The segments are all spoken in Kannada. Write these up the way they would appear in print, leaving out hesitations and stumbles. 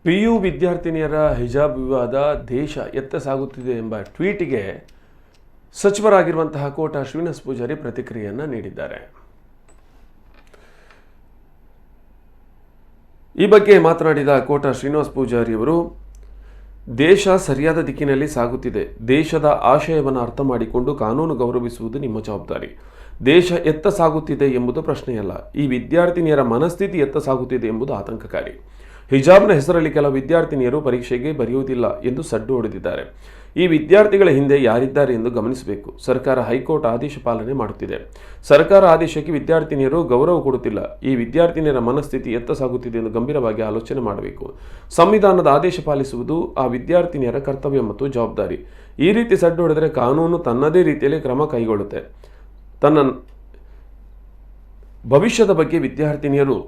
PU ವಿದ್ಯಾರ್ಥಿನಿಯರ ಹಿಜಾಬ್ ವಿವಾದ ದೇಶ ಎತ್ತ ಸಾಗುತ್ತಿದೆ ಎಂಬ ಟ್ವೀಟ್ಗೆ ಸಚಿವರಾಗಿರುವಂತಹ ಕೋಟ ಶ್ರೀನಿವಾಸ್ ಪೂಜಾರಿ ಪ್ರತಿಕ್ರಿಯೆಯನ್ನು ನೀಡಿದ್ದಾರೆ. ಈ ಬಗ್ಗೆ ಮಾತನಾಡಿದ ಕೋಟ ಶ್ರೀನಿವಾಸ್ ಪೂಜಾರಿ ಅವರು, ದೇಶ ಸರಿಯಾದ ದಿಕ್ಕಿನಲ್ಲಿ ಸಾಗುತ್ತಿದೆ. ದೇಶದ ಆಶಯವನ್ನು ಅರ್ಥ ಮಾಡಿಕೊಂಡು ಕಾನೂನು ಗೌರವಿಸುವುದು ನಿಮ್ಮ ಜವಾಬ್ದಾರಿ. ದೇಶ ಎತ್ತ ಸಾಗುತ್ತಿದೆ ಎಂಬುದು ಪ್ರಶ್ನೆಯಲ್ಲ. ಈ ವಿದ್ಯಾರ್ಥಿನಿಯರ ಮನಸ್ಥಿತಿ ಎತ್ತ ಸಾಗುತ್ತಿದೆ ಎಂಬುದು ಆತಂಕಕಾರಿ. ಹಿಜಾಬ್ನ ಹೆಸರಲ್ಲಿ ಕೆಲವು ವಿದ್ಯಾರ್ಥಿನಿಯರು ಪರೀಕ್ಷೆಗೆ ಬರೆಯುವುದಿಲ್ಲ ಎಂದು ಸಡ್ಡು ಹೊಡೆದಿದ್ದಾರೆ. ಈ ವಿದ್ಯಾರ್ಥಿಗಳ ಹಿಂದೆ ಯಾರಿದ್ದಾರೆ ಎಂದು ಗಮನಿಸಬೇಕು. ಸರ್ಕಾರ ಹೈಕೋರ್ಟ್ ಆದೇಶ ಪಾಲನೆ ಮಾಡುತ್ತಿದೆ. ಸರ್ಕಾರ ಆದೇಶಕ್ಕೆ ವಿದ್ಯಾರ್ಥಿನಿಯರು ಗೌರವ ಕೊಡುತ್ತಿಲ್ಲ. ಈ ವಿದ್ಯಾರ್ಥಿನಿಯರ ಮನಸ್ಥಿತಿ ಎತ್ತ ಸಾಗುತ್ತಿದೆ ಎಂದು ಗಂಭೀರವಾಗಿ ಆಲೋಚನೆ ಮಾಡಬೇಕು. ಸಂವಿಧಾನದ ಆದೇಶ ಪಾಲಿಸುವುದು ಆ ವಿದ್ಯಾರ್ಥಿನಿಯರ ಕರ್ತವ್ಯ ಮತ್ತು ಜವಾಬ್ದಾರಿ. ಈ ರೀತಿ ಸಡ್ಡು ಹೊಡೆದರೆ ಕಾನೂನು ತನ್ನದೇ ರೀತಿಯಲ್ಲಿ ಕ್ರಮ ಕೈಗೊಳ್ಳುತ್ತೆ. ತನ್ನ ಭವಿಷ್ಯದ ಬಗ್ಗೆ ವಿದ್ಯಾರ್ಥಿನಿಯರು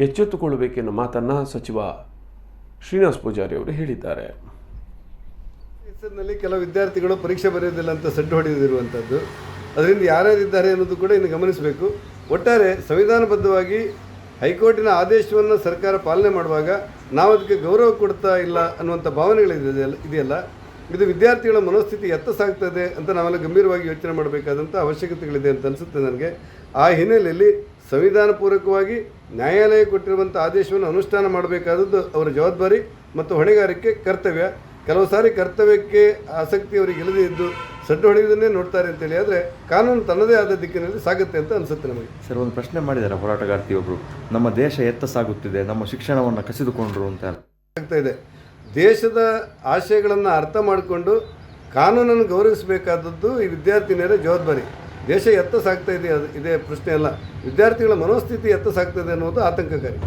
ಎಚ್ಚೆತ್ತುಕೊಳ್ಳಬೇಕೆನ್ನುವ ಮಾತನ್ನು ಸಚಿವ ಶ್ರೀನಿವಾಸ್ ಪೂಜಾರಿ ಅವರು ಹೇಳಿದ್ದಾರೆ. ಹೆಸರಿನಲ್ಲಿ ಕೆಲವು ವಿದ್ಯಾರ್ಥಿಗಳು ಪರೀಕ್ಷೆ ಬರೆಯೋದಿಲ್ಲ ಅಂತ ಸಡ್ಡು ಹೊಡೆದಿರುವಂಥದ್ದು, ಅದರಿಂದ ಯಾರ್ಯಾರಿದ್ದಾರೆ ಅನ್ನೋದು ಕೂಡ ಇನ್ನು ಗಮನಿಸಬೇಕು. ಒಟ್ಟಾರೆ ಸಂವಿಧಾನಬದ್ಧವಾಗಿ ಹೈಕೋರ್ಟಿನ ಆದೇಶವನ್ನು ಸರ್ಕಾರ ಪಾಲನೆ ಮಾಡುವಾಗ ನಾವು ಅದಕ್ಕೆ ಗೌರವ ಕೊಡ್ತಾ ಇಲ್ಲ ಅನ್ನುವಂಥ ಭಾವನೆಗಳಿದೆಯಲ್ಲ, ಇದು ವಿದ್ಯಾರ್ಥಿಗಳ ಮನೋಸ್ಥಿತಿ ಎತ್ತ ಸಾಗ್ತದೆ ಅಂತ ನಾವೆಲ್ಲ ಗಂಭೀರವಾಗಿ ಯೋಚನೆ ಮಾಡಬೇಕಾದಂಥ ಅವಶ್ಯಕತೆಗಳಿದೆ ಅಂತ ಅನಿಸುತ್ತೆ ನನಗೆ. ಆ ಹಿನ್ನೆಲೆಯಲ್ಲಿ ಸಂವಿಧಾನಪೂರ್ವಕವಾಗಿ ನ್ಯಾಯಾಲಯ ಕೊಟ್ಟಿರುವಂಥ ಆದೇಶವನ್ನು ಅನುಷ್ಠಾನ ಮಾಡಬೇಕಾದದ್ದು ಅವರ ಜವಾಬ್ದಾರಿ ಮತ್ತು ಹೊಣೆಗಾರಿಕೆ, ಕರ್ತವ್ಯ. ಕೆಲವು ಸಾರಿ ಕರ್ತವ್ಯಕ್ಕೆ ಆಸಕ್ತಿ ಅವರಿಗೆ ಇಲ್ಲದೇ ಇದ್ದು ಸಡ್ಡು ಹೊಡೆಯುವುದನ್ನೇ ನೋಡ್ತಾರೆ ಅಂತೇಳಿ, ಆದರೆ ಕಾನೂನು ತನ್ನದೇ ಆದ ದಿಕ್ಕಿನಲ್ಲಿ ಸಾಗುತ್ತೆ ಅಂತ ಅನಿಸುತ್ತೆ ನಮಗೆ. ಸರ್, ಒಂದು ಪ್ರಶ್ನೆ ಮಾಡಿದ್ದಾರೆ ಹೋರಾಟಗಾರ್ತಿಯೊಬ್ಬರು, ನಮ್ಮ ದೇಶ ಎತ್ತ ಸಾಗುತ್ತಿದೆ, ನಮ್ಮ ಶಿಕ್ಷಣವನ್ನು ಕಸಿದುಕೊಂಡ್ರು ಅಂತ ಆಗ್ತಾ ಇದೆ. ದೇಶದ ಆಶಯಗಳನ್ನು ಅರ್ಥ ಮಾಡಿಕೊಂಡು ಕಾನೂನನ್ನು ಗೌರವಿಸಬೇಕಾದದ್ದು ಈ ವಿದ್ಯಾರ್ಥಿನಿಯರ ಜವಾಬ್ದಾರಿ. ದೇಶ ಎತ್ತ ಸಾಗ್ತಾ ಇದೆ, ಇದೇ ಪ್ರಶ್ನೆ ಅಲ್ಲ. ವಿದ್ಯಾರ್ಥಿಗಳ ಮನೋಸ್ಥಿತಿ ಎತ್ತ ಸಾಗ್ತದೆ ಅನ್ನೋದು ಆತಂಕಕಾರಿ.